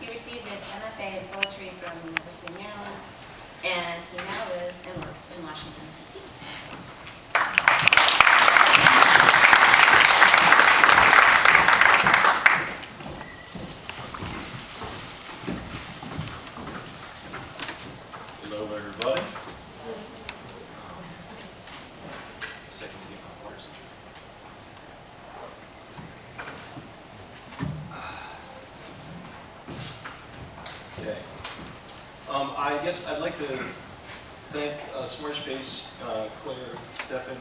He received his MFA in poetry from the University of Maryland, and he now lives and works in Washington, D.C. Hello, everybody. Second team on waters. Okay. I guess I'd like to thank Smartish, Claire, Stefan,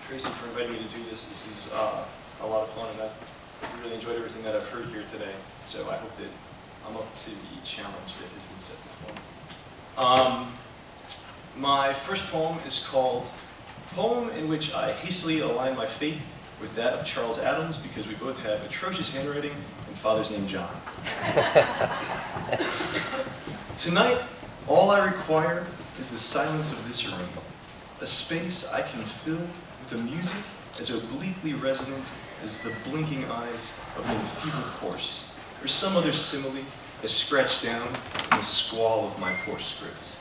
Tracy for inviting me to do this. This is a lot of fun, and I've really enjoyed everything that I've heard here today. So I hope that I'm up to the challenge that has been set before me. My first poem is called Poem in which I hastily align my fate with that of Charles Adams because we both have atrocious handwriting and father's name John. Tonight, all I require is the silence of this room, a space I can fill with a music as obliquely resonant as the blinking eyes of an enfeebled horse, or some other simile as scratched down in the squall of my poor script.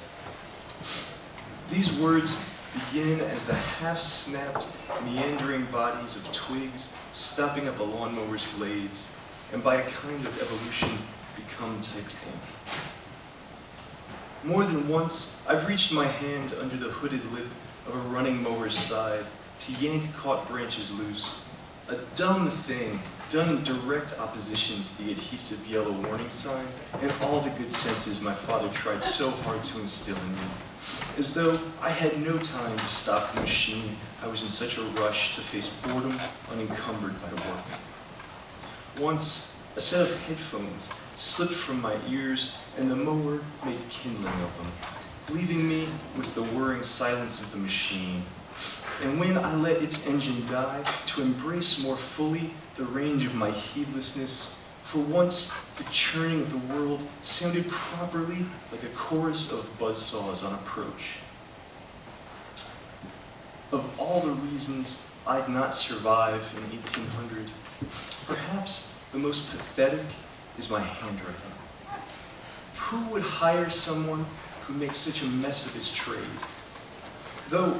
These words begin as the half-snapped, meandering bodies of twigs stopping up a lawnmower's blades, and by a kind of evolution become typed in. More than once, I've reached my hand under the hooded lip of a running mower's side to yank caught branches loose, a dumb thing done in direct opposition to the adhesive yellow warning sign and all the good senses my father tried so hard to instill in me, as though I had no time to stop the machine. I was in such a rush to face boredom unencumbered by work. Once, a set of headphones slipped from my ears and the mower made kindling of them, leaving me with the whirring silence of the machine. And when I let its engine die to embrace more fully the range of my heedlessness, for once the churning of the world sounded properly like a chorus of buzzsaws on approach. Of all the reasons I'd not survive in 1800, perhaps the most pathetic is my handwriting. Who would hire someone who makes such a mess of his trade? Though,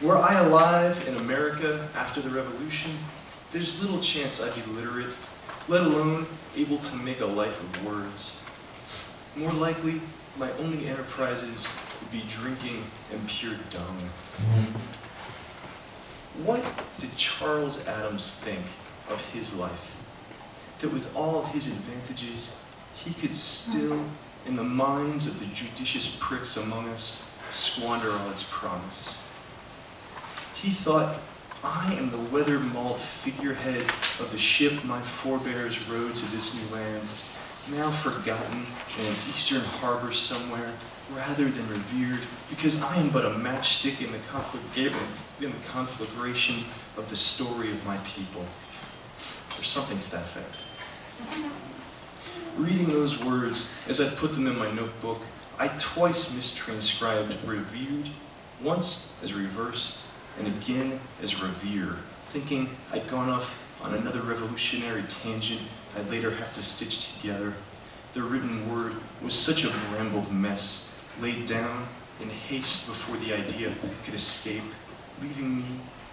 were I alive in America after the Revolution, there's little chance I'd be literate, let alone able to make a life of words. More likely, my only enterprises would be drinking and pure dung. What did Charles Adams think of his life? That with all of his advantages, he could still, in the minds of the judicious pricks among us, squander all its promise. He thought, I am the weather-mauled figurehead of the ship my forebears rode to this new land, now forgotten in an eastern harbor somewhere, rather than revered, because I am but a matchstick in the conflagration of the story of my people. Or something to that effect. Reading those words, as I put them in my notebook, I twice mistranscribed revered, once as reversed, and again as revere, thinking I'd gone off on another revolutionary tangent I'd later have to stitch together. The written word was such a brambled mess, laid down in haste before the idea could escape, leaving me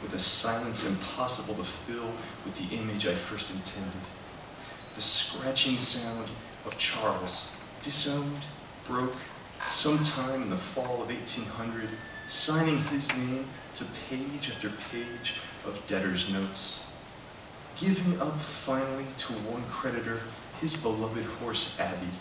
with a silence impossible to fill with the image I first intended. The scratching sound of Charles, disowned, broke, sometime in the fall of 1800, signing his name to page after page of debtor's notes. Giving up finally to one creditor his beloved horse Abby,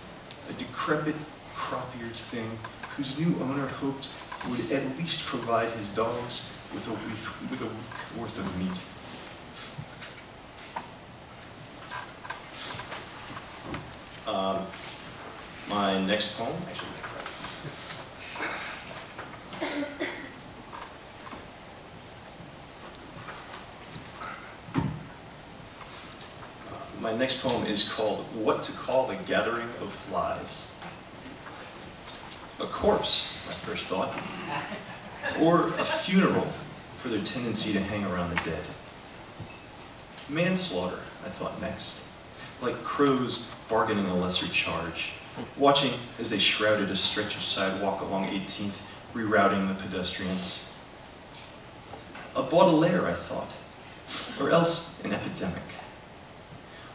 a decrepit, crop-eared thing whose new owner hoped would at least provide his dogs with a week worth of meat. My next poem, actually, my next poem is called What to Call the Gathering of Flies. A corpse, my first thought, or a funeral for their tendency to hang around the dead. Manslaughter, I thought next. like crows bargaining a lesser charge, watching as they shrouded a stretch of sidewalk along 18th, rerouting the pedestrians. A Baudelaire, I thought, or else an epidemic.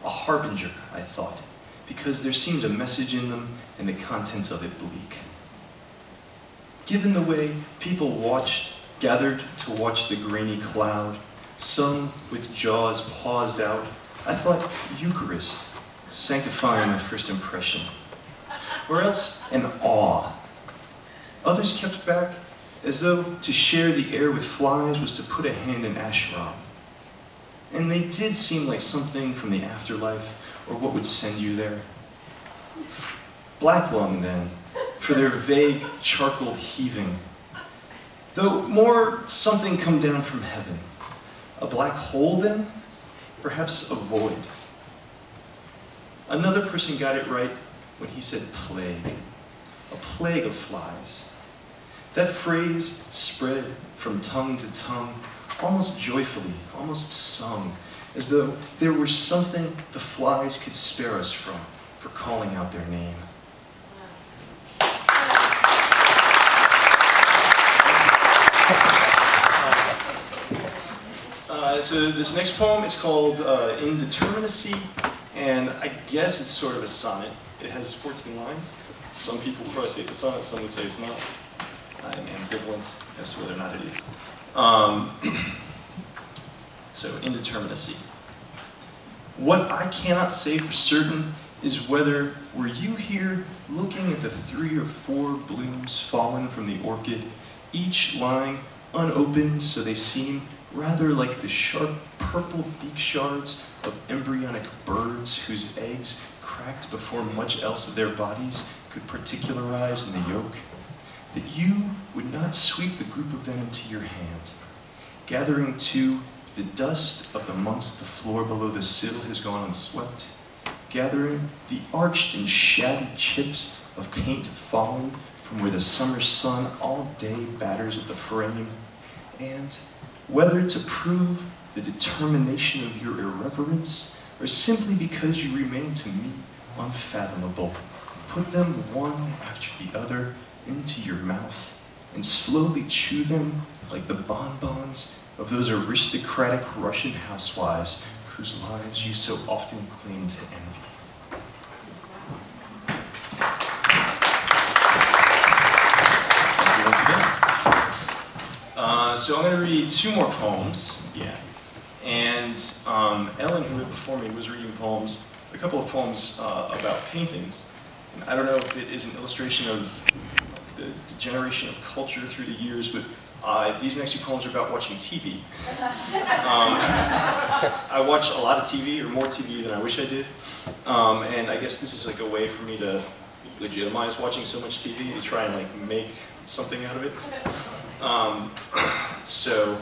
A harbinger, I thought, because there seemed a message in them and the contents of it bleak. Given the way people gathered to watch the grainy cloud, some with jaws paused out, I thought Eucharist, sanctifying my first impression. Or else an awe. Others kept back, as though to share the air with flies was to put a hand in Asheron. And they did seem like something from the afterlife, or what would send you there. Black lung, then, for their vague charcoal heaving. Though more something come down from heaven. A black hole, then? Perhaps a void. Another person got it right when he said plague. A plague of flies. That phrase spread from tongue to tongue, almost joyfully, almost sung, as though there were something the flies could spare us from for calling out their name. So this next poem is called Indeterminacy, and I guess it's sort of a sonnet. It has 14 lines. Some people would probably say it's a sonnet, some would say it's not. I'm ambivalent as to whether or not it is. So, indeterminacy. What I cannot say for certain is whether were you here looking at the 3 or 4 blooms fallen from the orchid, each lying unopened so they seem rather like the sharp purple beak shards of embryonic birds whose eggs cracked before much else of their bodies could particularize in the yolk, that you would not sweep the group of them into your hand, gathering too the dust of the months the floor below the sill has gone unswept, gathering the arched and shabby chips of paint fallen from where the summer sun all day batters at the frame, and whether to prove the determination of your irreverence, or simply because you remain to me unfathomable, put them one after the other into your mouth, and slowly chew them like the bonbons of those aristocratic Russian housewives whose lives you so often claim to envy. Thank you once again. So I'm going to read 2 more poems. Yeah. And Ellen, who lived before me, was reading poems, a couple of poems about paintings. And I don't know if it is an illustration of the degeneration of culture through the years, but these next 2 poems are about watching TV. I watch a lot of TV, or more TV than I wish I did. And I guess this is like a way for me to legitimize watching so much TV, to try and like make something out of it. So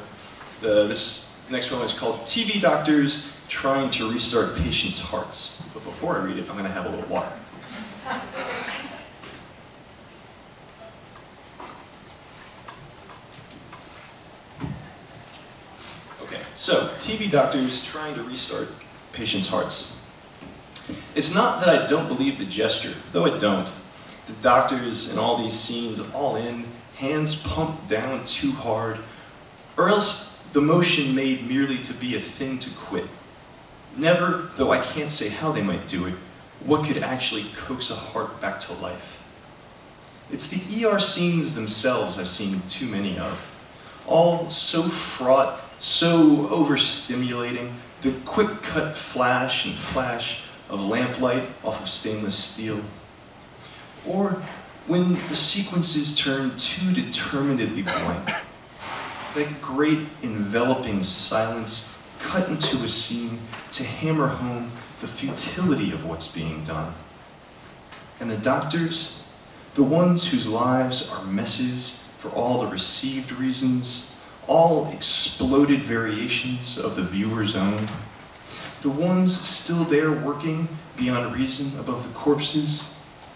this next one is called TV Doctors Trying to Restart Patients' Hearts. But before I read it, I'm going to have a little water. Okay, so TV doctors trying to restart patients' hearts. It's not that I don't believe the gesture, though I don't. The doctors in all these scenes, all in, hands pumped down too hard, or else the motion made merely to be a thing to quit. Never, though I can't say how they might do it, what could actually coax a heart back to life. It's the ER scenes themselves I've seen too many of. All so fraught, so overstimulating, the quick-cut flash and flash of lamplight off of stainless steel. Or when the sequences turn too determinedly blank. That great enveloping silence cut into a scene to hammer home the futility of what's being done. And the doctors, the ones whose lives are messes for all the received reasons, all exploded variations of the viewer's own, the ones still there working beyond reason above the corpses,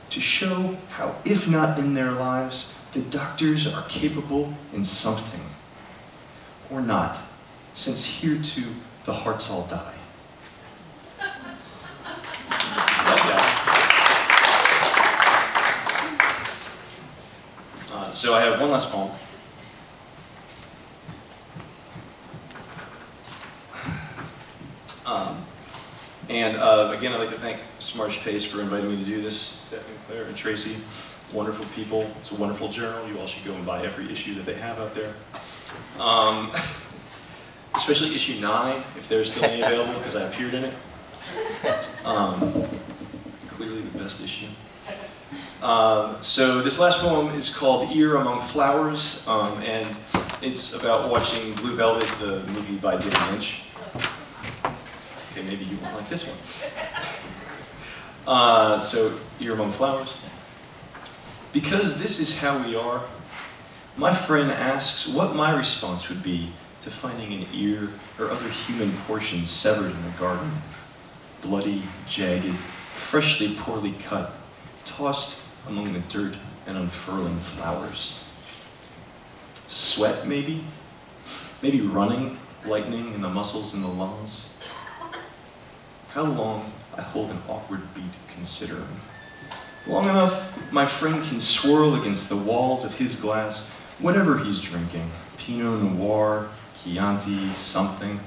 to show how, if not in their lives, the doctors are capable in something. Or not, since here too the hearts all die. So I have one last poem. Again, I'd like to thank Smartish for inviting me to do this. Stephanie, Claire, and Tracy, wonderful people. It's a wonderful journal. You all should go and buy every issue that they have out there. Especially issue 9, if there's still any available, because I appeared in it. Clearly the best issue. So this last poem is called Ear Among Flowers, and it's about watching Blue Velvet, the movie by David Lynch. Okay, maybe you won't like this one. So, Ear Among Flowers. Because this is how we are, my friend asks what my response would be to finding an ear or other human portion severed in the garden. Bloody, jagged, freshly poorly cut, tossed among the dirt and unfurling flowers. Sweat, maybe? Maybe running, lightning in the muscles and the lungs. How long I hold an awkward beat considering. Long enough, my friend can swirl against the walls of his glass whatever he's drinking. Pinot Noir, Chianti, something.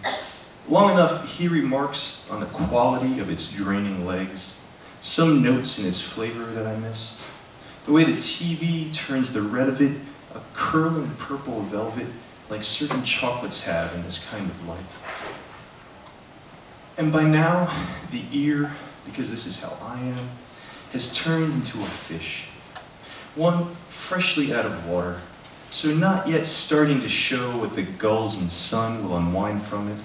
Long enough, he remarks on the quality of its draining legs, some notes in its flavor that I missed. The way the TV turns the red of it a curling purple velvet like certain chocolates have in this kind of light. And by now, the ear, because this is how I am, has turned into a fish. One freshly out of water, so not yet starting to show what the gulls and sun will unwind from it.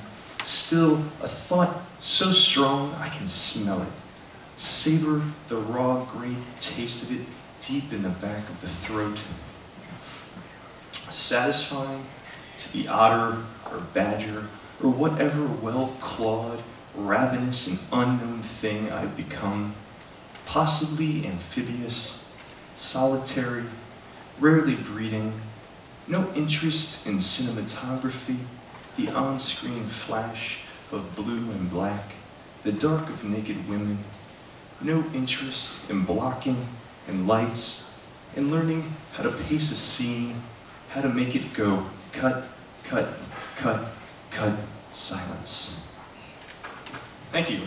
Still, a thought so strong I can smell it. Savor the raw, great taste of it deep in the back of the throat. Satisfying to be otter or badger or whatever well-clawed, ravenous and unknown thing I've become. Possibly amphibious, solitary, rarely breeding, no interest in cinematography, the on-screen flash of blue and black, the dark of naked women, no interest in blocking and lights, in learning how to pace a scene, how to make it go cut, cut, cut, cut, silence. Thank you.